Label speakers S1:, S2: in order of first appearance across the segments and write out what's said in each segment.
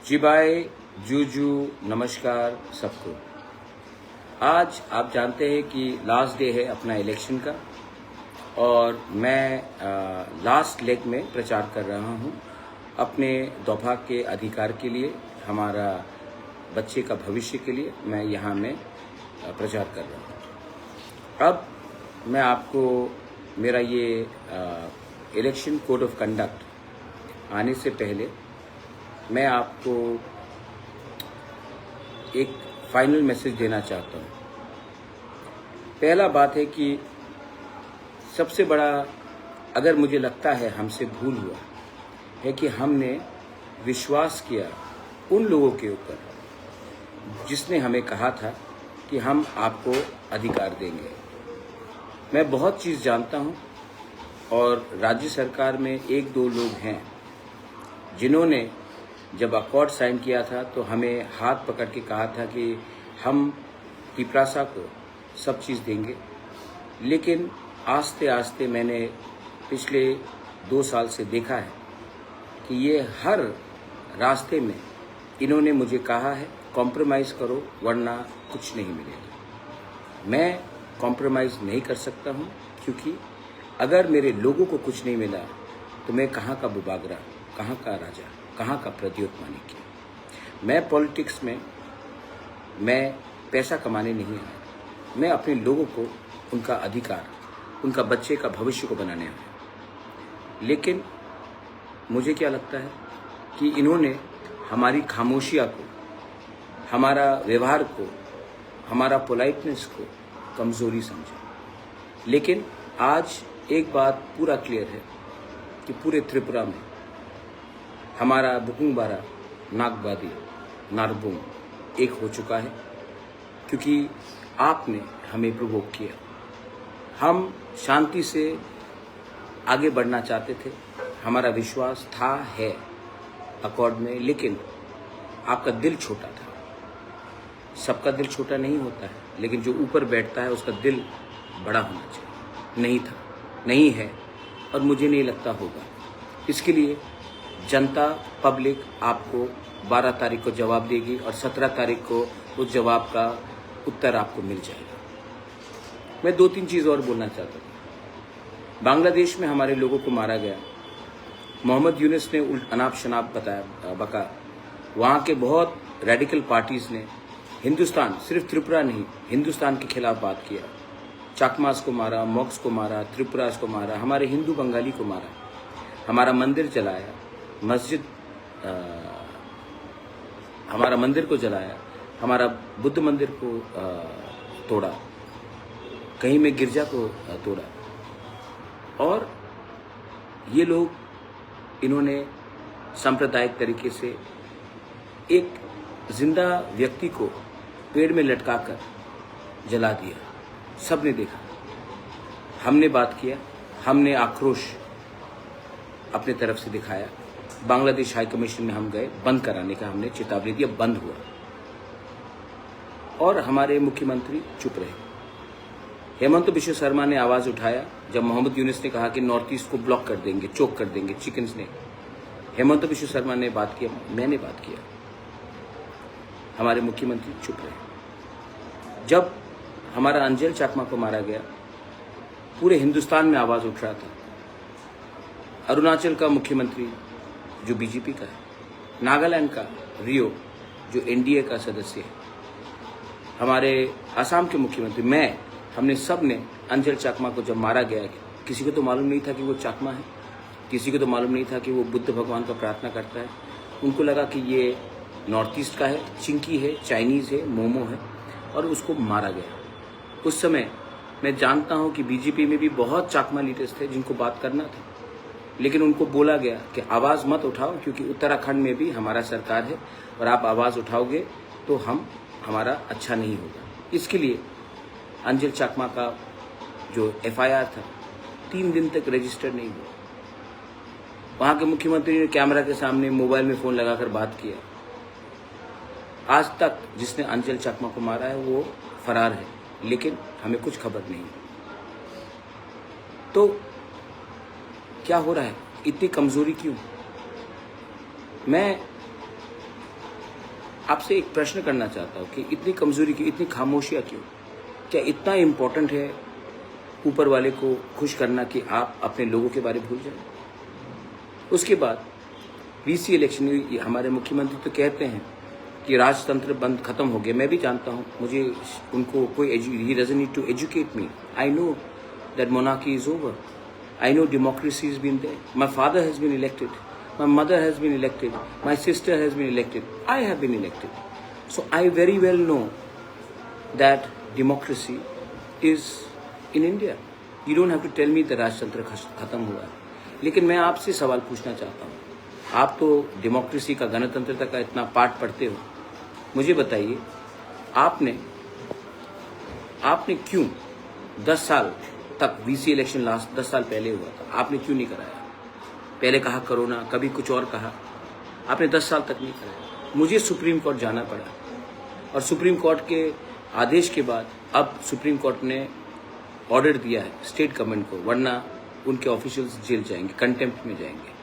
S1: जी भाई, जूजू, नमस्कार सबको। आज आप जानते हैं कि लास्ट डे है अपना इलेक्शन का और मैं लास्ट लेग में प्रचार कर रहा हूँ अपने दोपहर के अधिकार के लिए, हमारा बच्चे का भविष्य के लिए मैं यहाँ में प्रचार कर रहा हूँ। अब मैं आपको मेरा ये इलेक्शन कोड ऑफ कंडक्ट आने से पहले मैं आपको एक फाइनल मैसेज देना चाहता हूँ। पहला बात है कि सबसे बड़ा, अगर मुझे लगता है हमसे भूल हुआ है कि हमने विश्वास किया उन लोगों के ऊपर जिसने हमें कहा था कि हम आपको अधिकार देंगे। मैं बहुत चीज़ जानता हूँ और राज्य सरकार में एक दो लोग हैं जिन्होंने जब अकॉर्ड साइन किया था तो हमें हाथ पकड़ के कहा था कि हम पिपरासा को सब चीज़ देंगे, लेकिन आस्ते आस्ते मैंने पिछले 2 साल से देखा है कि ये हर रास्ते में इन्होंने मुझे कहा है कॉम्प्रोमाइज़ करो वरना कुछ नहीं मिलेगा। मैं कॉम्प्रोमाइज़ नहीं कर सकता हूँ, क्योंकि अगर मेरे लोगों को कुछ नहीं मिला तो मैं कहाँ का बुबागरा, कहाँ का राजा, कहाँ का प्रद्योत मानिक्य। मैं पॉलिटिक्स में मैं पैसा कमाने नहीं आया, मैं अपने लोगों को उनका अधिकार, उनका बच्चे का भविष्य को बनाने आया। लेकिन मुझे क्या लगता है कि इन्होंने हमारी खामोशियाँ को, हमारा व्यवहार को, हमारा पोलाइटनेस को कमज़ोरी समझा। लेकिन आज एक बात पूरा क्लियर है कि पूरे त्रिपुरा में हमारा बुकुंगबारा, नागबादी, नारबुंग एक हो चुका है, क्योंकि आपने हमें प्रोवोक किया। हम शांति से आगे बढ़ना चाहते थे, हमारा विश्वास था है अकॉर्ड में, लेकिन आपका दिल छोटा था। सबका दिल छोटा नहीं होता है, लेकिन जो ऊपर बैठता है उसका दिल बड़ा होना चाहिए। नहीं था, नहीं है और मुझे नहीं लगता होगा। इसके लिए जनता, पब्लिक आपको 12 तारीख को जवाब देगी और 17 तारीख को उस जवाब का उत्तर आपको मिल जाएगा। मैं 2-3 चीज़ और बोलना चाहता हूँ। बांग्लादेश में हमारे लोगों को मारा गया, मोहम्मद यूनुस ने अनाप शनाप बका। वहाँ के बहुत रेडिकल पार्टीज़ ने हिंदुस्तान, सिर्फ त्रिपुरा नहीं, हिंदुस्तान के खिलाफ बात किया। चाकमास को मारा, मॉक्स को मारा, त्रिपुरास को मारा, हमारे हिंदू बंगाली को मारा, हमारा मंदिर जलाया, हमारा मंदिर को जलाया, हमारा बुद्ध मंदिर को तोड़ा, कहीं में गिरजा को तोड़ा। और ये लोग, इन्होंने सांप्रदायिक तरीके से एक जिंदा व्यक्ति को पेड़ में लटकाकर जला दिया। सबने देखा, हमने बात किया, हमने आक्रोश अपने तरफ से दिखाया। बांग्लादेश हाई कमीशन में हम गए, बंद कराने का हमने चेतावनी दी, बंद हुआ। और हमारे मुख्यमंत्री चुप रहे। हेमंत बिश्व शर्मा ने आवाज़ उठाया जब मोहम्मद यूनुस ने कहा कि नॉर्थ ईस्ट को ब्लॉक कर देंगे, चोक कर देंगे चिकन्स ने। हेमंत बिश्व शर्मा ने बात किया, मैंने बात किया, हमारे मुख्यमंत्री चुप रहे। जब हमारा अंजल चाकमा को मारा गया, पूरे हिंदुस्तान में आवाज़ उठ रहा था। अरुणाचल का मुख्यमंत्री जो बीजेपी का है, नागालैंड का रियो जो एनडीए का सदस्य है, हमारे असम के मुख्यमंत्री, हमने सब ने अंजल चाकमा को जब मारा गया, किसी को तो मालूम नहीं था कि वो चाकमा है, किसी को तो मालूम नहीं था कि वो बुद्ध भगवान का प्रार्थना करता है। उनको लगा कि ये नॉर्थ ईस्ट का है, चिंकी है, चाइनीज़ है, मोमो है, और उसको मारा गया। उस समय मैं जानता हूँ कि बीजेपी में भी बहुत चाकमा लीडर्स थे जिनको बात करना था, लेकिन उनको बोला गया कि आवाज़ मत उठाओ, क्योंकि उत्तराखंड में भी हमारा सरकार है और आप आवाज़ उठाओगे तो हमारा अच्छा नहीं होगा। इसके लिए अंजल चाकमा का जो एफआईआर था 3 दिन तक रजिस्टर नहीं हुआ। वहाँ के मुख्यमंत्री ने कैमरा के सामने मोबाइल में फ़ोन लगाकर बात किया। आज तक जिसने अंजल चाकमा को मारा है वो फरार है, लेकिन हमें कुछ खबर नहीं। तो क्या हो रहा है, इतनी कमज़ोरी क्यों? मैं आपसे एक प्रश्न करना चाहता हूँ कि इतनी कमजोरी की इतनी खामोशियाँ क्यों? क्या इतना इम्पोर्टेंट है ऊपर वाले को खुश करना कि आप अपने लोगों के बारे में भूल जाएं? उसके बाद वीसी इलेक्शन, हमारे मुख्यमंत्री तो कहते हैं कि राजतंत्र बंद खत्म हो गया। मैं भी जानता हूँ, मुझे उनको कोई he doesn't need to educate me. I know that monarchy is over. I know democracy has been there. My father has been elected. My mother has been elected. My sister has been elected. I have been elected. So I very well know that democracy is in India. You don't have to tell me that राजतंत्र खत्म हुआ है. लेकिन मैं आपसे सवाल पूछना चाहता हूँ. आप तो डेमोक्रेसी का, गणतंत्रता का इतना पाठ पढ़ते हो. मुझे बताइए, आपने क्यों 10 साल तक वीसी इलेक्शन लास्ट 10 साल पहले हुआ था, आपने क्यों नहीं कराया? पहले कहा कोरोना, कभी कुछ और कहा, आपने 10 साल तक नहीं कराया. मुझे सुप्रीम कोर्ट जाना पड़ा और सुप्रीम कोर्ट के आदेश के बाद अब सुप्रीम कोर्ट ने ऑर्डर दिया है स्टेट गवर्नमेंट को, वरना उनके ऑफिशियल्स जेल जाएंगे, कंटेम्प्ट में जाएंगे.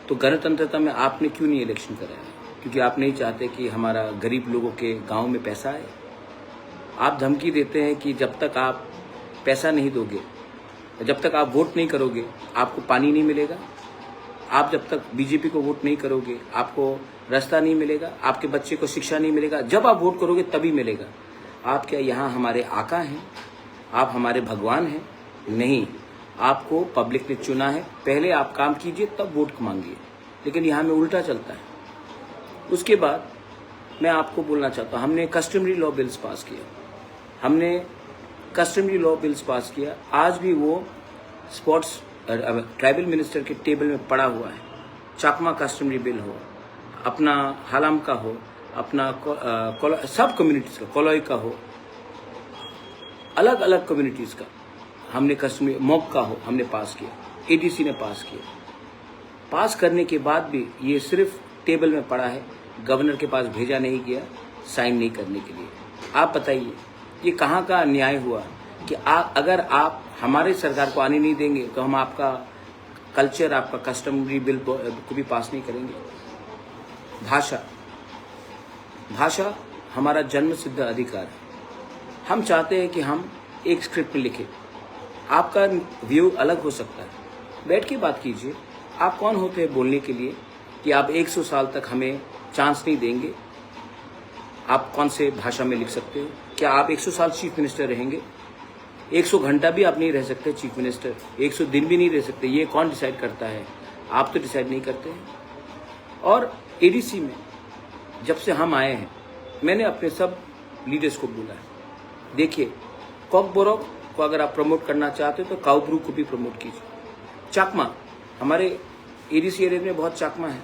S1: तो गणतंत्रता में आपने क्यों नहीं इलेक्शन कराया? क्योंकि आप नहीं चाहते कि हमारा गरीब लोगों के गाँव में पैसा आए. आप धमकी देते हैं कि जब तक आप पैसा नहीं दोगे, जब तक आप वोट नहीं करोगे, आपको पानी नहीं मिलेगा. आप जब तक बीजेपी को वोट नहीं करोगे, आपको रास्ता नहीं मिलेगा, आपके बच्चे को शिक्षा नहीं मिलेगा. जब आप वोट करोगे तभी मिलेगा. आप क्या यहाँ हमारे आका हैं? आप हमारे भगवान हैं? नहीं, आपको पब्लिक ने चुना है. पहले आप काम कीजिए, तब वोट मांगिए. लेकिन यहाँ में उल्टा चलता है. उसके बाद मैं आपको बोलना चाहता हूँ, हमने कस्टमरी लॉ बिल्स पास किया. हमने कस्टमरी लॉ बिल्स पास किया. आज भी वो स्पोर्ट्स ट्राइबल मिनिस्टर के टेबल में पड़ा हुआ है. चाकमा कस्टमरी बिल हो, अपना हालाम का हो, अपना सब कम्युनिटीज़ का, कोलोई का हो, अलग अलग कम्युनिटीज़ का हमने कस्टमरी, मॉक का हो, हमने पास किया. एडीसी ने पास किया. पास करने के बाद भी ये सिर्फ टेबल में पड़ा है, गवर्नर के पास भेजा नहीं गया साइन नहीं करने के लिए. आप बताइए, ये कहाँ का न्याय हुआ कि अगर आप हमारे सरकार को आने नहीं देंगे तो हम आपका कल्चर, आपका कस्टमरी बिल को भी पास नहीं करेंगे. भाषा हमारा जन्म सिद्ध अधिकार है. हम चाहते हैं कि हम एक स्क्रिप्ट में लिखें. आपका व्यू अलग हो सकता है, बैठ के बात कीजिए. आप कौन होते हैं बोलने के लिए कि आप 100 साल तक हमें चांस नहीं देंगे? आप कौन से भाषा में लिख सकते हो? क्या आप 100 साल चीफ मिनिस्टर रहेंगे? 100 घंटा भी आप नहीं रह सकते चीफ मिनिस्टर, 100 दिन भी नहीं रह सकते. ये कौन डिसाइड करता है? आप तो डिसाइड नहीं करते हैं. और एडीसी में जब से हम आए हैं, मैंने अपने सब लीडर्स को बोला है, देखिए, कॉकबोरोक को अगर आप प्रमोट करना चाहते हो तो काउब्रू को भी प्रमोट कीजिए. चाकमा, हमारे एडीसी एरिया में बहुत चाकमा है.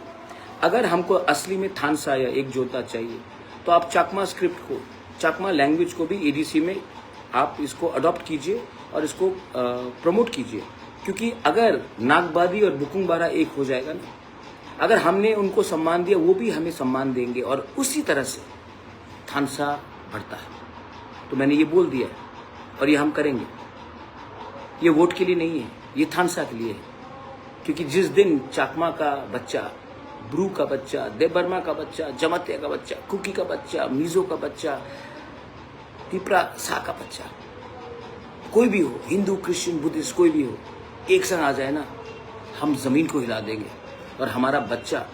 S1: अगर हमको असली में थानसा या एक जोता चाहिए तो आप चाकमा स्क्रिप्ट को, चाकमा लैंग्वेज को भी एडीसी में आप इसको अडॉप्ट कीजिए और इसको प्रमोट कीजिए. क्योंकि अगर नागबादी और बुकुंगबारा एक हो जाएगा ना, अगर हमने उनको सम्मान दिया, वो भी हमें सम्मान देंगे और उसी तरह से थानसा बढ़ता है. तो मैंने ये बोल दिया है और ये हम करेंगे. ये वोट के लिए नहीं है, ये थानसा के लिए है. क्योंकि जिस दिन चाकमा का बच्चा, ब्रू का बच्चा, देबर्मा का बच्चा, जमातिया का बच्चा, कुकी का बच्चा, मिजो का बच्चा, तिपरा सा का बच्चा, कोई भी हो, हिंदू, क्रिश्चियन, बुद्धिस्ट, कोई भी हो, एक संग आ जाए ना, हम जमीन को हिला देंगे और हमारा बच्चा,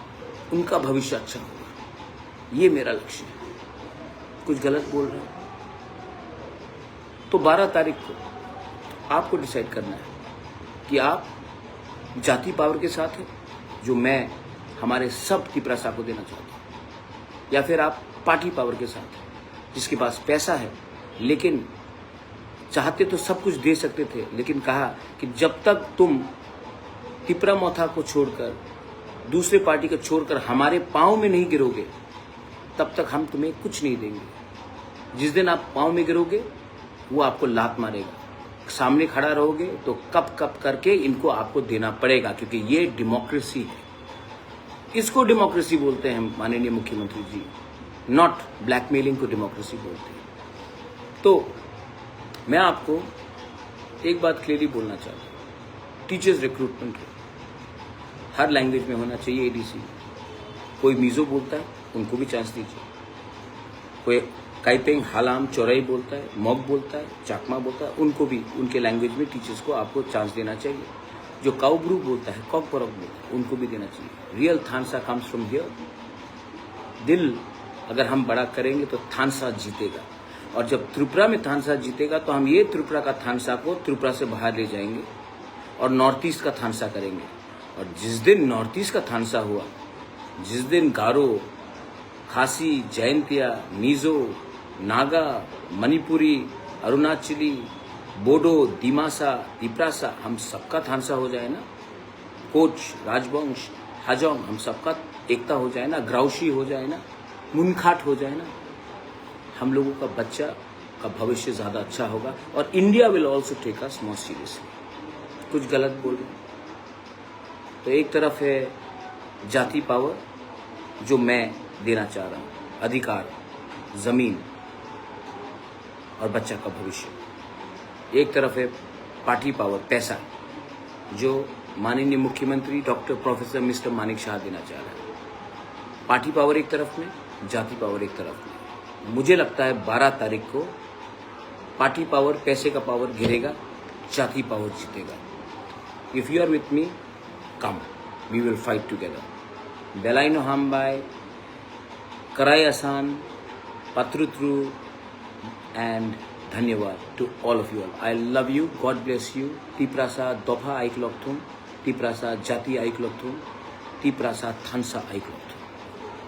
S1: उनका भविष्य अच्छा होगा. ये मेरा लक्ष्य है. कुछ गलत बोल रहे हैं तो 12 तारीख को आपको डिसाइड करना है कि आप जाति पावर के साथ हैं, जो मैं हमारे सब तिपरासा को देना चाहता हूँ, या फिर आप पार्टी पावर के साथ हैं, जिसके पास पैसा है, लेकिन चाहते तो सब कुछ दे सकते थे, लेकिन कहा कि जब तक तुम तिपरा मोथा को छोड़कर, दूसरे पार्टी को छोड़कर हमारे पाँव में नहीं गिरोगे, तब तक हम तुम्हें कुछ नहीं देंगे. जिस दिन आप पाँव में गिरोगे, वो आपको लात मारेगा. सामने खड़ा रहोगे तो कप कप करके इनको आपको देना पड़ेगा, क्योंकि ये डेमोक्रेसी है. इसको डेमोक्रेसी बोलते हैं माननीय मुख्यमंत्री जी, नॉट ब्लैकमेलिंग को डेमोक्रेसी बोलते हैं. तो मैं आपको एक बात क्लियरली बोलना चाहता हूँ, टीचर्स रिक्रूटमेंट हर लैंग्वेज में होना चाहिए. एडीसी, कोई मीजो बोलता है, उनको भी चांस दीजिए। कोई काइपेंग हालाम चौराई बोलता है, मॉग बोलता है, चाकमा बोलता है, उनको भी उनके लैंग्वेज में टीचर्स को आपको चांस देना चाहिए। जो काउब्रू बोलता है, कॉकबरक बोलता है, उनको भी देना चाहिए। रियल थानसा कम्स फ्रॉम हियर। दिल अगर हम बड़ा करेंगे तो थानसा जीतेगा, और जब त्रिपुरा में थानसा जीतेगा तो हम ये त्रिपुरा का थानसा को त्रिपुरा से बाहर ले जाएंगे और नॉर्थ ईस्ट का थानसा करेंगे। और जिस दिन नॉर्थ ईस्ट का थानसा हुआ, जिस दिन गारो, खासी, जयंतिया, मिजो, नागा, मणिपुरी, अरुणाचली, बोडो, दिमासा, तिप्रासा, हम सबका थानसा हो जाए ना, कोच, राजवंश, हाजोंग, हम सबका एकता हो जाए ना, ग्राउशी हो जाए ना, मुनखाट हो जाए ना, हम लोगों का बच्चा का भविष्य ज़्यादा अच्छा होगा। और India will also take us more seriously. कुछ गलत बोल रहे तो एक तरफ है जाति पावर जो मैं देना चाह रहा हूँ, अधिकार, जमीन और बच्चा का भविष्य। एक तरफ है पार्टी पावर, पैसा, जो माननीय मुख्यमंत्री doctor professor mister Manik Shah देना चाह रहा है। पार्टी पावर एक तरफ में, जाति पावर एक तरफ में। मुझे लगता है 12 तारीख को पार्टी पावर, पैसे का पावर गिरेगा, जाति पावर जीतेगा। If you are with me, come, we will fight together. बेलाइनो हामबाई, कराई आसान, पत्रुत्रु, एंड धन्यवाद to all of you all. I love you, God bless you. Tiprasa दोफा आइक लोकथुम, तिप्रासा जाति आइक लोकथुम, तिप्रासा थानसा आइक लोकथुम।